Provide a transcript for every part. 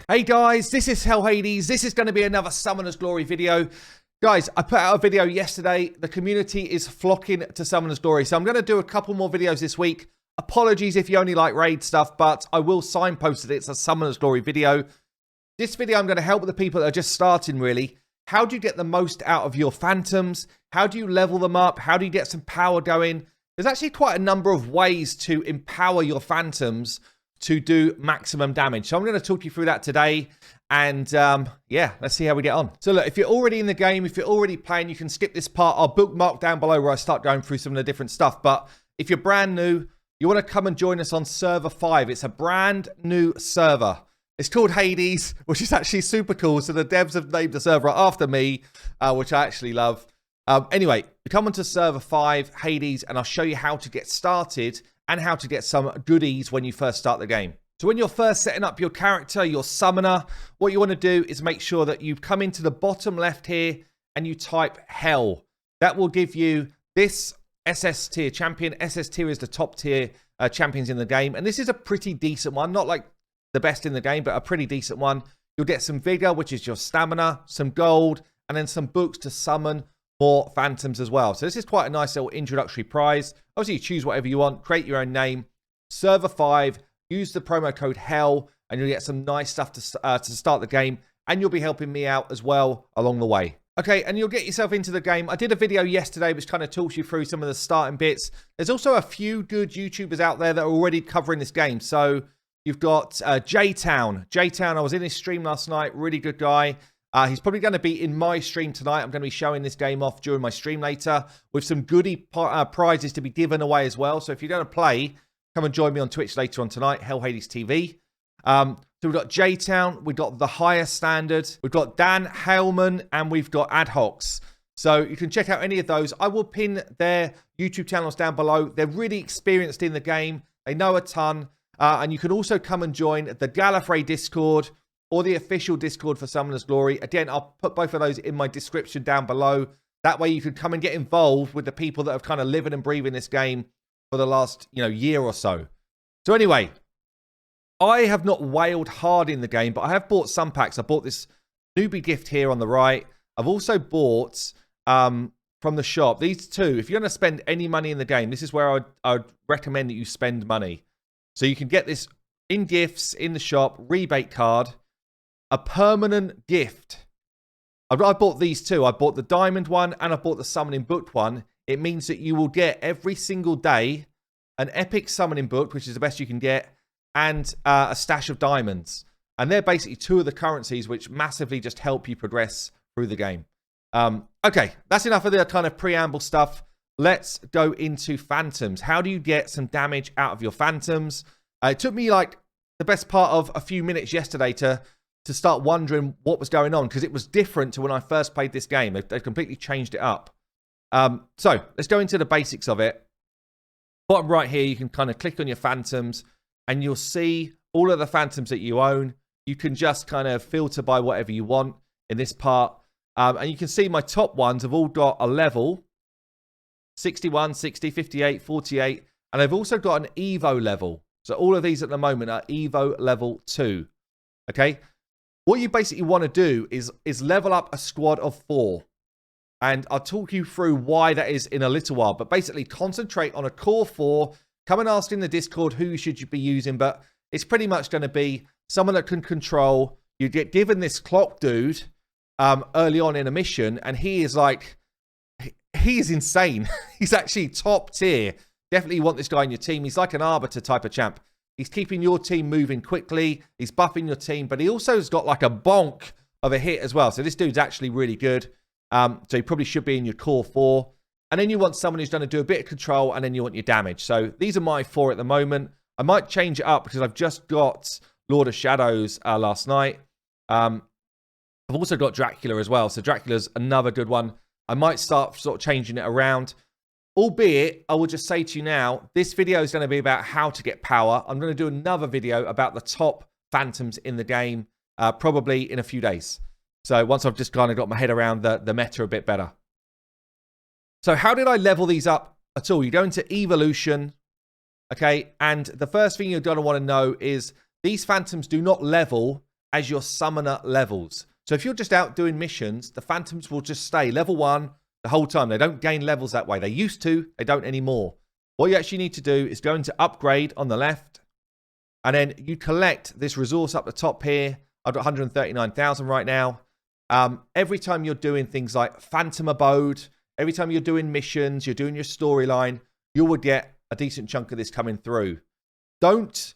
Hey guys, this is Hell Hades. This is going to be another Summoner's Glory video. Guys, I put out a video yesterday. The community is flocking to Summoner's Glory. So I'm going to do a couple more videos this week. Apologies if you only like raid stuff, but I will signpost it. It's a Summoner's Glory video. This video, I'm going to help the people that are just starting, really. How do you get the most out of your phantoms? How do you level them up? How do you get some power going? There's actually quite a number of ways to empower your phantoms to do maximum damage. So I'm going to talk you through that today. And yeah, let's see how we get on. So look, if you're already in the game, if you're already playing, you can skip this part. I'll bookmark down below where I start going through some of the different stuff. But if you're brand new, you want to come and join us on server 5. It's a brand new server. It's called Hades, which is actually super cool. So the devs have named the server after me, which I actually love. Anyway, come onto server 5, Hades, and I'll show you how to get started and how to get some goodies when you first start the game. So when you're first setting up your character, your summoner, what you want to do is make sure that you come into the bottom left here and you type Hell. That will give you this SS tier champion. SS tier is the top tier champions in the game. And this is a pretty decent one. Not like the best in the game, but a pretty decent one. You'll get some vigor, which is your stamina, some gold, and then some books to summon more phantoms as well. So this is quite a nice little introductory prize. Obviously, you choose whatever you want, create your own name. Server 5, use the promo code HELL, and you'll get some nice stuff to start the game. And you'll be helping me out as well along the way. Okay, and you'll get yourself into the game. I did a video yesterday which kind of talks you through some of the starting bits. There's also a few good YouTubers out there that are already covering this game. So you've got J-Town. J-Town, I was in his stream last night. Really good guy. He's probably going to be in my stream tonight. I'm going to be showing this game off during my stream later with some goodie prizes to be given away as well. So if you're going to play, come and join me on Twitch later on tonight, Hell Hades TV. So we've got J-Town, we've got The Higher Standard, we've got Dan Haleman, and we've got Adhocs. So you can check out any of those. I will pin their YouTube channels down below. They're really experienced in the game. They know a ton. And you can also come and join the Gallifrey Discord or the official Discord for Summoner's Glory. Again, I'll put both of those in my description down below. That way you can come and get involved with the people that have kind of living and breathing this game for the last, year or so. So anyway, I have not whaled hard in the game, but I have bought some packs. I bought this newbie gift here on the right. I've also bought from the shop these two. If you're going to spend any money in the game, this is where I would recommend that you spend money. So you can get this in gifts in the shop, rebate card, a permanent gift. I bought these two. I bought the diamond one and I bought the summoning booked one. It means that you will get every single day an epic summoning book, which is the best you can get, and a stash of diamonds. And they're basically two of the currencies which massively just help you progress through the game. Okay, that's enough of the kind of preamble stuff. Let's go into phantoms. How do you get some damage out of your phantoms? It took me like the best part of a few minutes yesterday to start wondering what was going on, because it was different to when I first played this game. They've completely changed it up. So let's go into the basics of it. Bottom right here, you can kind of click on your phantoms and you'll see all of the phantoms that you own. You can just kind of filter by whatever you want in this part. And you can see my top ones have all got a level: 61, 60, 58, 48. And they've also got an Evo level. So all of these at the moment are Evo level 2. Okay. What you basically want to do is level up a squad of 4. And I'll talk you through why that is in a little while. But basically concentrate on a core 4. Come and ask in the Discord who should you be using. But it's pretty much going to be someone that can control. You get given this clock dude early on in a mission. And he is like, he is insane. He's actually top tier. Definitely want this guy in your team. He's like an arbiter type of champ. He's keeping your team moving quickly. He's buffing your team. But he also has got like a bonk of a hit as well. So this dude's actually really good. So he probably should be in your core 4. And then you want someone who's going to do a bit of control. And then you want your damage. So these are my 4 at the moment. I might change it up because I've just got Lord of Shadows last night. I've also got Dracula as well. So Dracula's another good one. I might start sort of changing it around. Albeit, I will just say to you now, this video is going to be about how to get power. I'm going to do another video about the top phantoms in the game, probably in a few days. So once I've just kind of got my head around the meta a bit better. So how did I level these up at all? You go into evolution, okay? And the first thing you're going to want to know is these phantoms do not level as your summoner levels. So if you're just out doing missions, the phantoms will just stay level 1 the whole time. They don't gain levels that way. They used to, they don't anymore. What you actually need to do is go into upgrade on the left, and then you collect this resource up the top here. I've got 139,000 right now. Every time you're doing things like Phantom Abode, every time you're doing missions, you're doing your storyline, you will get a decent chunk of this coming through. Don't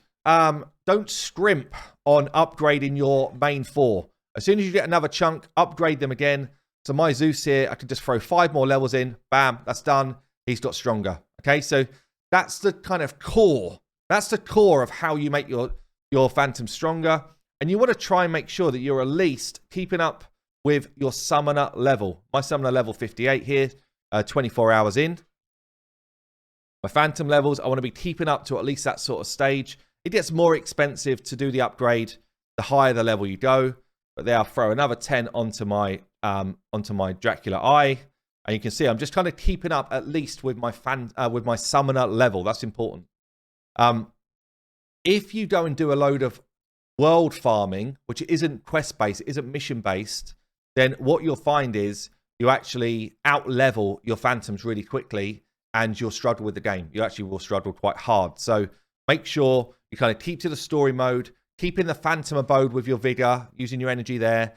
scrimp on upgrading your main 4. As soon as you get another chunk, upgrade them again. So my Zeus here, I can just throw 5 more levels in. Bam, that's done. He's got stronger. Okay, so that's the kind of core. That's the core of how you make your phantom stronger. And you want to try and make sure that you're at least keeping up with your summoner level. My summoner level 58 here, 24 hours in. My phantom levels, I want to be keeping up to at least that sort of stage. It gets more expensive to do the upgrade the higher the level you go. But there, I'll throw another 10 onto my Dracula Eye. And you can see I'm just kind of keeping up at least with my summoner level. That's important. If you go and do a load of world farming, which isn't quest-based, it isn't mission-based, then what you'll find is you actually out-level your phantoms really quickly, and you'll struggle with the game. You actually will struggle quite hard. So make sure you kind of keep to the story mode, keep in the Phantom Abode with your vigor, using your energy there.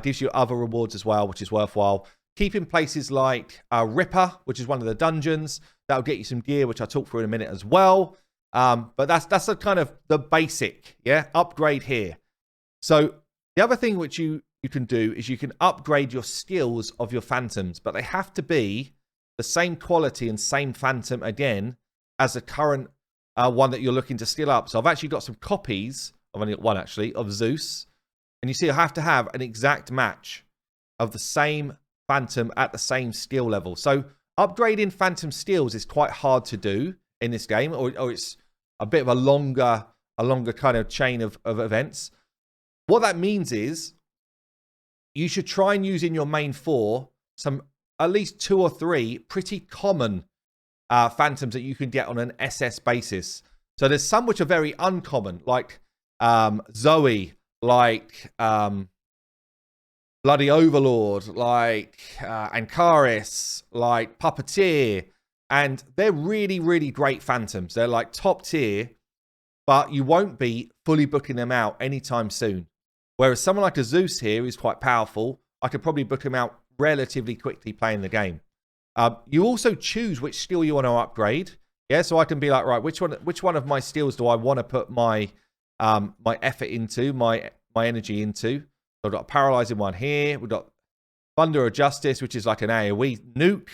Gives you other rewards as well, which is worthwhile. Keep in places like Ripper, which is one of the dungeons. That'll get you some gear, which I'll talk through in a minute as well. But that's the kind of the basic, yeah, upgrade here. So the other thing which you can do is you can upgrade your skills of your phantoms, but they have to be the same quality and same phantom again as the current one that you're looking to skill up. So I've actually got some copies, I've only got one actually, of Zeus. And you see I have to have an exact match of the same phantom at the same skill level. So upgrading phantom skills is quite hard to do in this game, or it's a bit of a longer kind of chain of events. What that means is you should try and use in your main 4 some at least 2 or 3 pretty common phantoms that you can get on an SS basis. So there's some which are very uncommon, like Zoe, like Bloody Overlord, like Ancaris, like Puppeteer, and they're really, really great phantoms. They're like top tier, but you won't be fully booking them out anytime soon. Whereas someone like a Zeus here is quite powerful. I could probably book him out relatively quickly playing the game. You also choose which skill you want to upgrade. Yeah, so I can be like, right, which one of my skills do I want to put my my effort into, my energy into? So I've got a paralyzing one here. We've got Thunder of Justice, which is like an AoE nuke.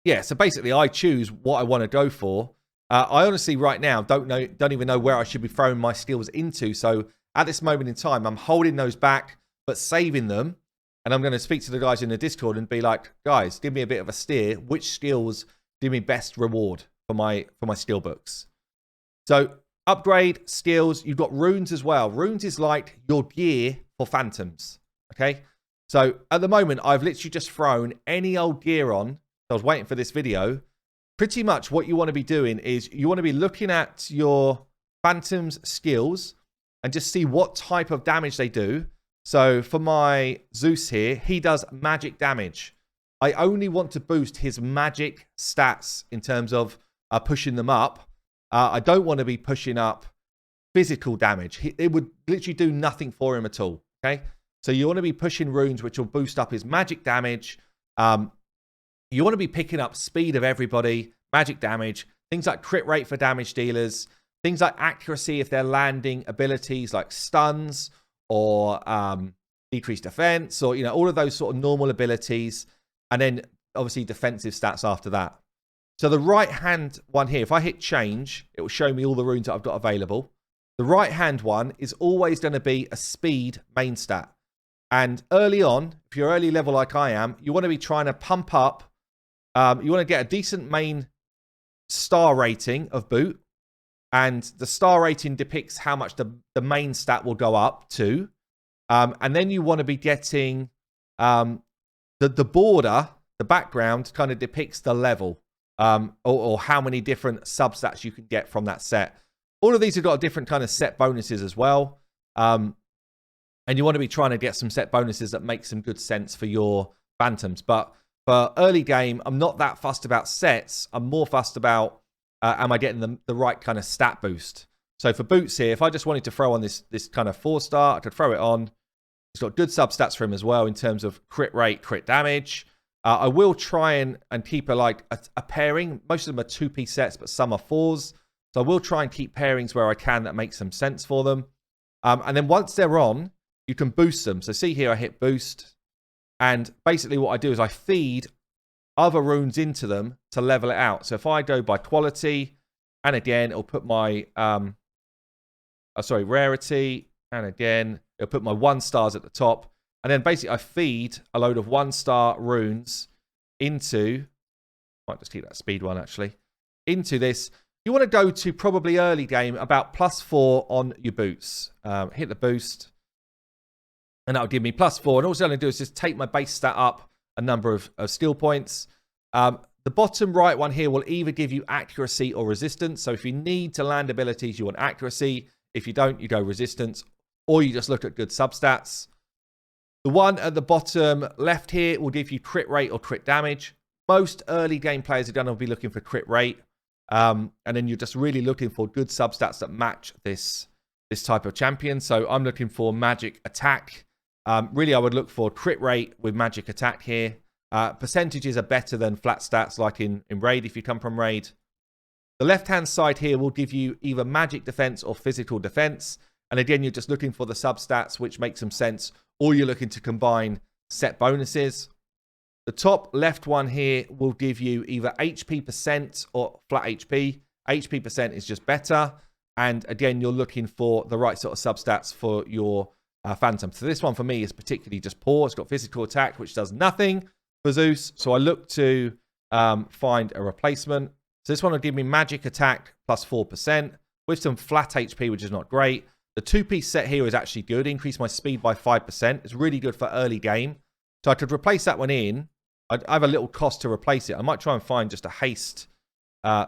Yeah, so basically I choose what I want to go for. I honestly right now don't even know where I should be throwing my skills into. So at this moment in time, I'm holding those back, but saving them. And I'm going to speak to the guys in the Discord and be like, guys, give me a bit of a steer. Which skills give me best reward for my skill books? So upgrade skills. You've got runes as well. Runes is like your gear for phantoms. Okay. So at the moment, I've literally just thrown any old gear on. I was waiting for this video. Pretty much what you want to be doing is you want to be looking at your phantoms skills and just see what type of damage they do. So for my Zeus here, he does magic damage. I only want to boost his magic stats in terms of pushing them up. I don't want to be pushing up physical damage. It would literally do nothing for him at all. Okay, so you want to be pushing runes which will boost up his magic damage. You want to be picking up speed of everybody, magic damage, things like crit rate for damage dealers, things like accuracy if they're landing abilities like stuns or decreased defense, or all of those sort of normal abilities, and then obviously defensive stats after that. So the right hand one here, if I hit change, it will show me all the runes that I've got available. The right hand one is always going to be a speed main stat. And early on, if you're early level like I am, you want to be trying to pump up. You want to get a decent main star rating of boot. And the star rating depicts how much the main stat will go up to. And then you want to be getting the border, the background kind of depicts the level or how many different substats you can get from that set. All of these have got different kind of set bonuses as well. And you want to be trying to get some set bonuses that make some good sense for your Phantoms. But for early game, I'm not that fussed about sets. I'm more fussed about, am I getting the right kind of stat boost? So for boots here, if I just wanted to throw on this kind of 4-star, I could throw it on. It's got good sub stats for him as well in terms of crit rate, crit damage. I will try and keep a pairing. Most of them are 2-piece sets, but some are 4s. So I will try and keep pairings where I can that make some sense for them. And then once they're on, you can boost them. So see here, I hit boost. And basically what I do is I feed other runes into them to level it out. So if I go by quality, and again, it'll put my, rarity, and again, it'll put my 1-stars at the top. And then basically I feed a load of 1-star runes into, might just keep that speed one actually, into this. You want to go to probably early game about +4 on your boots. Hit the boost. And that'll give me +4. And all I'm going to do is just take my base stat up a number of skill points. The bottom right one here will either give you accuracy or resistance. So if you need to land abilities, you want accuracy. If you don't, you go resistance. Or you just look at good substats. The one at the bottom left here will give you crit rate or crit damage. Most early game players are going to be looking for crit rate. And then you're just really looking for good substats that match this type of champion. So I'm looking for magic attack. Really, I would look for crit rate with magic attack here. Percentages are better than flat stats like in Raid if you come from Raid. The left-hand side here will give you either magic defense or physical defense. And again, you're just looking for the substats, which makes some sense. Or you're looking to combine set bonuses. The top left one here will give you either HP percent or flat HP. HP percent is just better. And again, you're looking for the right sort of substats for your Phantom. So this one for me is particularly just poor. It's got physical attack, which does nothing for Zeus. So I look to find a replacement. So this one will give me magic attack +4% with some flat HP, which is not great. The 2-piece set here is actually good. Increase my speed by 5%. It's really good for early game. So I could replace that one in. I have a little cost to replace it. I might try and find just a haste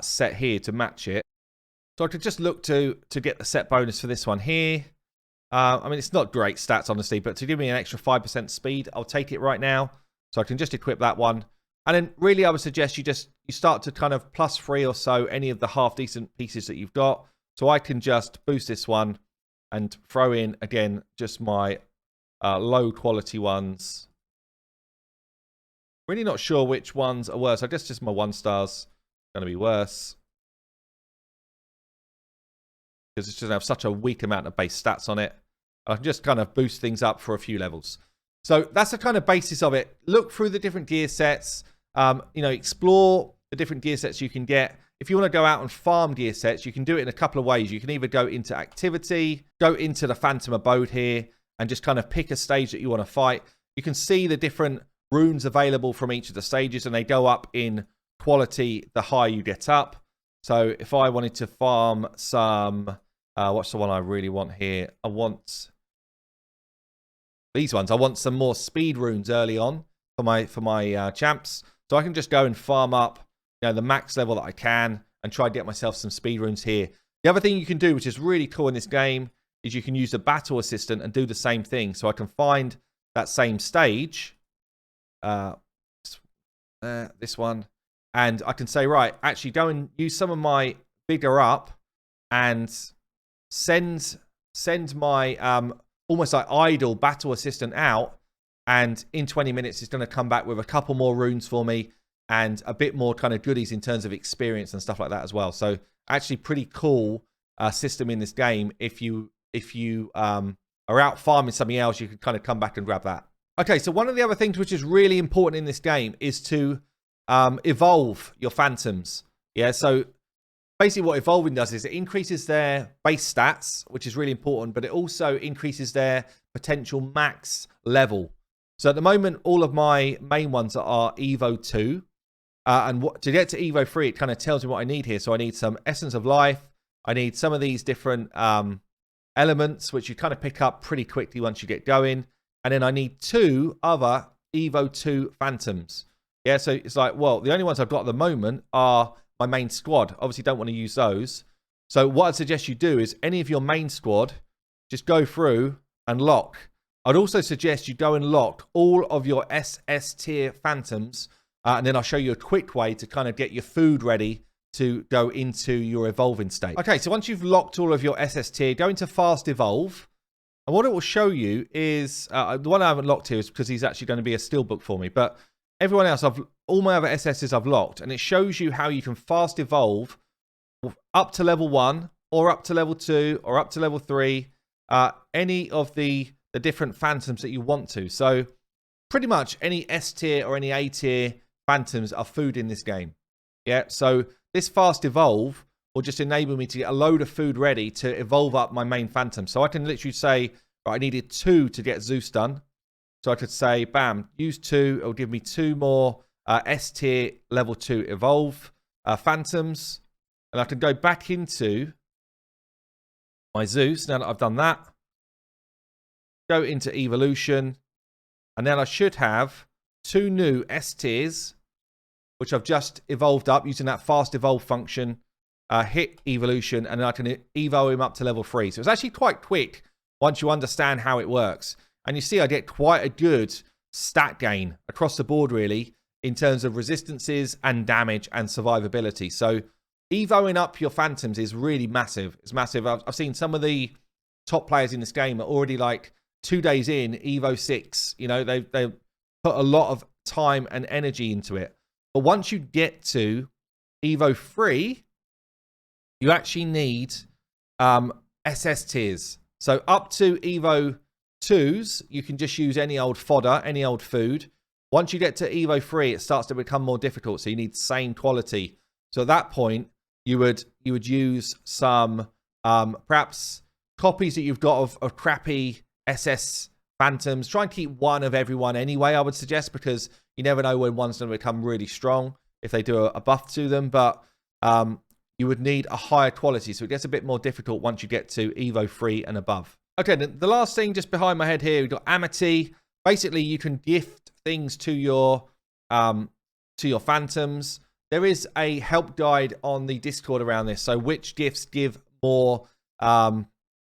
set here to match it. So I could just look to get the set bonus for this one here. I mean, it's not great stats, honestly, but to give me an extra 5% speed, I'll take it right now. So I can just equip that one. And then really, I would suggest you start to kind of +3 or so any of the half-decent pieces that you've got. So I can just boost this one and throw in, again, just my low-quality ones. Really not sure which ones are worse. I guess just my 1-stars are going to be worse. Because it's just have such a weak amount of base stats on it. I can just kind of boost things up for a few levels. So that's the kind of basis of it. Look through the different gear sets. Explore the different gear sets you can get. If you want to go out and farm gear sets, you can do it in a couple of ways. You can either go into activity, go into the Phantom Abode here, and just kind of pick a stage that you want to fight. You can see the different runes available from each of the stages, and they go up in quality the higher you get up. So if I wanted to farm some, what's the one I really want here? I want these ones. I want some more speed runes early on for my champs. So I can just go and farm up, the max level that I can and try to get myself some speed runes here. The other thing you can do, which is really cool in this game, is you can use the battle assistant and do the same thing. So I can find that same stage, this one, and I can say, right, actually go and use some of my vigor up and send my almost like idle battle assistant out, and in 20 minutes it's going to come back with a couple more runes for me and a bit more kind of goodies in terms of experience and stuff like that as well. So actually pretty cool system in this game. If you are out farming something else, you can kind of come back and grab that. Okay, so one of the other things which is really important in this game is to evolve your Phantoms. Yeah, so basically what evolving does is it increases their base stats, which is really important, but it also increases their potential max level. So at the moment, all of my main ones are Evo 2. To get to Evo 3, it kind of tells me what I need here. So I need some Essence of Life. I need some of these different elements, which you kind of pick up pretty quickly once you get going. And then I need 2 other Evo 2 Phantoms. Yeah, so it's like, well, the only ones I've got at the moment are my main squad. Obviously, don't want to use those. So what I'd suggest you do is any of your main squad, just go through and lock. I'd also suggest you go and lock all of your SS tier phantoms, and then I'll show you a quick way to kind of get your food ready to go into your evolving state. Okay, so once you've locked all of your SS tier, go into fast evolve. And what it will show you is, the one I haven't locked here is because he's actually going to be a steelbook for me. But everyone else, all my other SSs I've locked. And it shows you how you can fast evolve up to level 1, or up to level 2, or up to level 3. Any of the different phantoms that you want to. So pretty much any S tier or any A tier phantoms are food in this game. Yeah, so this fast evolve will just enable me to get a load of food ready to evolve up my main phantom. So I can literally say, right, I needed 2 to get Zeus done. So I could say, bam, use 2. It'll give me 2 more S tier level 2 evolve phantoms. And I can go back into my Zeus now that I've done that. Go into evolution. And then I should have 2 new S tiers, which I've just evolved up using that fast evolve function. Hit evolution, and then I can evo him up to level 3. So it's actually quite quick once you understand how it works. And you see I get quite a good stat gain across the board, really, in terms of resistances and damage and survivability. So evoing up your phantoms is really massive. It's massive. I've seen some of the top players in this game are already like 2 days in, Evo 6. You know, they put a lot of time and energy into it. But once you get to Evo 3, you actually need SS tiers. So up to Evo 2s, you can just use any old fodder, any old food. Once you get to Evo 3, it starts to become more difficult. So you need same quality. So at that point, you would use some perhaps copies that you've got of crappy SS phantoms. Try and keep one of everyone anyway, I would suggest, because you never know when one's going to become really strong if they do a buff to them. But you would need a higher quality. So it gets a bit more difficult once you get to Evo 3 and above. Okay, the last thing just behind my head here, we've got Amity. Basically, you can gift things to your phantoms. There is a help guide on the Discord around this. So which gifts give more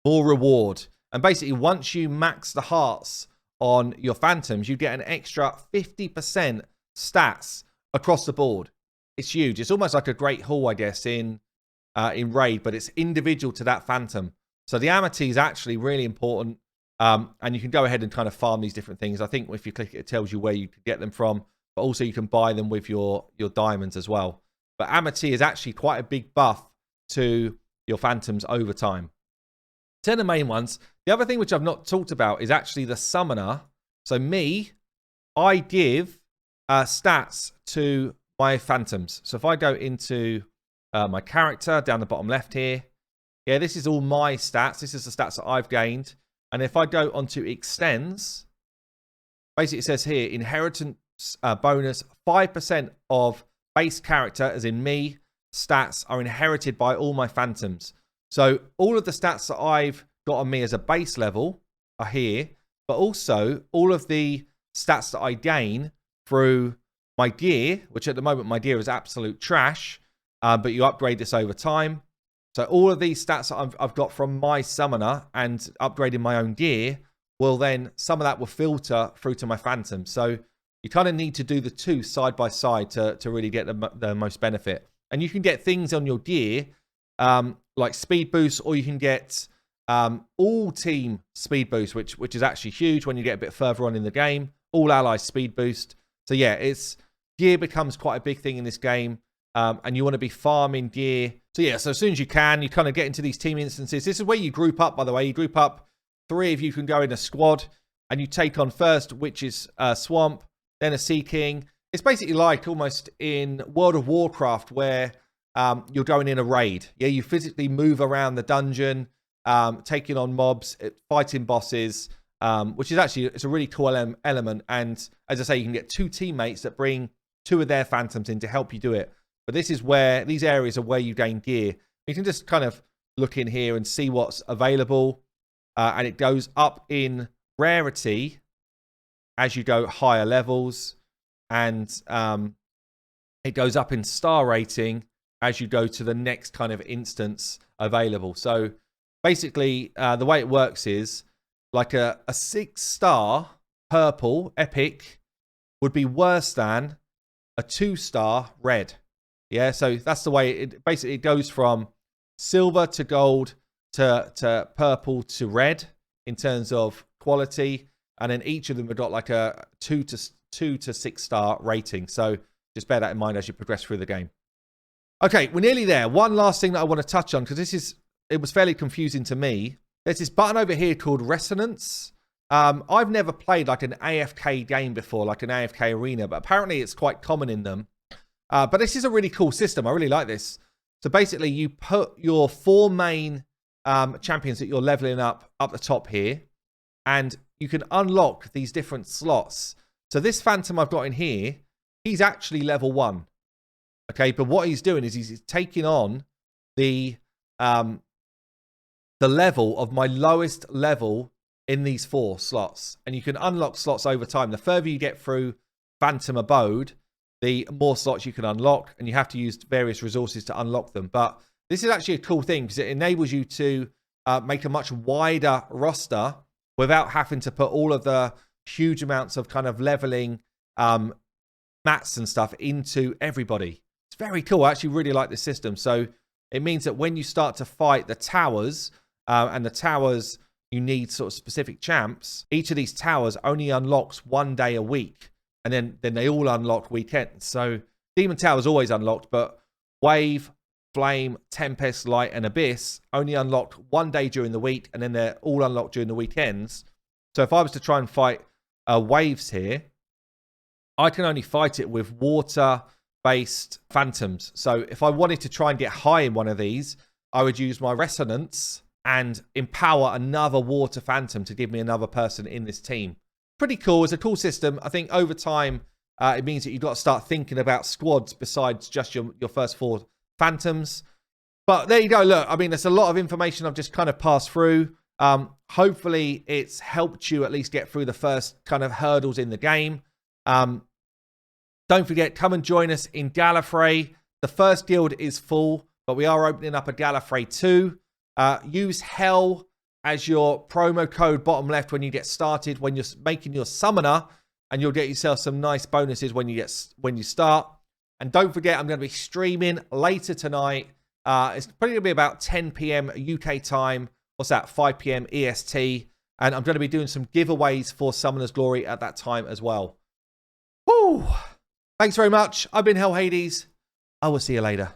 reward. And basically, once you max the hearts on your phantoms, you get an extra 50% stats across the board. It's huge. It's almost like a great haul, I guess, in Raid, but it's individual to that phantom. So the Amity is actually really important, and you can go ahead and kind of farm these different things. I think if you click it, it tells you where you can get them from, but also you can buy them with your diamonds as well. But Amity is actually quite a big buff to your phantoms over time. 10 of the main ones. The other thing which I've not talked about is actually the summoner. So I give stats to my phantoms. So if I go into my character down the bottom left here, yeah, this is all my stats. This is the stats that I've gained. And if I go onto extends, basically it says here, inheritance bonus, 5% of base character, as in me, stats are inherited by all my phantoms. So all of the stats that I've got on me as a base level are here, but also all of the stats that I gain through my gear, which at the moment my gear is absolute trash, but you upgrade this over time. So all of these stats that I've got from my summoner and upgrading my own gear will then, some of that will filter through to my phantom. So you kind of need to do the two side by side to really get the most benefit. And you can get things on your gear like speed boost, or you can get all team speed boost, which is actually huge when you get a bit further on in the game. All allies speed boost. So yeah, gear becomes quite a big thing in this game, and you want to be farming gear. So yeah, so as soon as you can, you kind of get into these team instances. This is where you group up, by the way. You group up, 3 of you can go in a squad, and you take on first, which is Swamp, then a Sea King. It's basically like almost in World of Warcraft, where you're going in a raid. Yeah, you physically move around the dungeon, taking on mobs, fighting bosses, which is actually, it's a really cool element. And as I say, you can get 2 teammates that bring 2 of their phantoms in to help you do it. But this is where, these areas are where you gain gear. You can just kind of look in here and see what's available. And it goes up in rarity as you go higher levels. And it goes up in star rating as you go to the next kind of instance available. So basically, the way it works is like a 6-star purple epic would be worse than a 2-star red. Yeah, so that's the way it basically goes from silver to gold to purple to red in terms of quality, and then each of them have got like a 2 to 6-star rating. So just bear that in mind as you progress through the game. Okay, we're nearly there. One last thing that I want to touch on, because it was fairly confusing to me. There's this button over here called Resonance. I've never played like an AFK game before, like an AFK arena, but apparently it's quite common in them. But this is a really cool system. I really like this. So basically, you put your 4 main champions that you're leveling up the top here, and you can unlock these different slots. So this Phantom I've got in here, he's actually level 1. Okay, but what he's doing is he's taking on the level of my lowest level in these 4 slots. And you can unlock slots over time. The further you get through Phantom Abode, the more slots you can unlock, and you have to use various resources to unlock them. But this is actually a cool thing because it enables you to make a much wider roster without having to put all of the huge amounts of kind of leveling mats and stuff into everybody. It's very cool. I actually really like this system. So it means that when you start to fight the towers, and the towers, you need sort of specific champs, each of these towers only unlocks 1 day a week. And then they all unlock weekends. So Demon Tower is always unlocked, but Wave, Flame, Tempest, Light, and Abyss only unlocked 1 day during the week, and then they're all unlocked during the weekends. So if I was to try and fight Waves here, I can only fight it with water-based Phantoms. So if I wanted to try and get high in one of these, I would use my Resonance and empower another water Phantom to give me another person in this team. Pretty cool. It's a cool system. I think over time, it means that you've got to start thinking about squads besides just your first 4 Phantoms. But there you go. Look, I mean, there's a lot of information I've just kind of passed through. Hopefully, it's helped you at least get through the first kind of hurdles in the game. Don't forget, come and join us in Gallifrey. The first guild is full, but we are opening up a Gallifrey 2. Use Hell as your promo code bottom left when you get started, when you're making your summoner, and you'll get yourself some nice bonuses when you start. And don't forget, I'm going to be streaming later tonight. It's probably going to be about 10 p.m. UK time. What's that? 5 p.m. EST. And I'm going to be doing some giveaways for Summoner's Glory at that time as well. Woo! Thanks very much. I've been Hell Hades. I will see you later.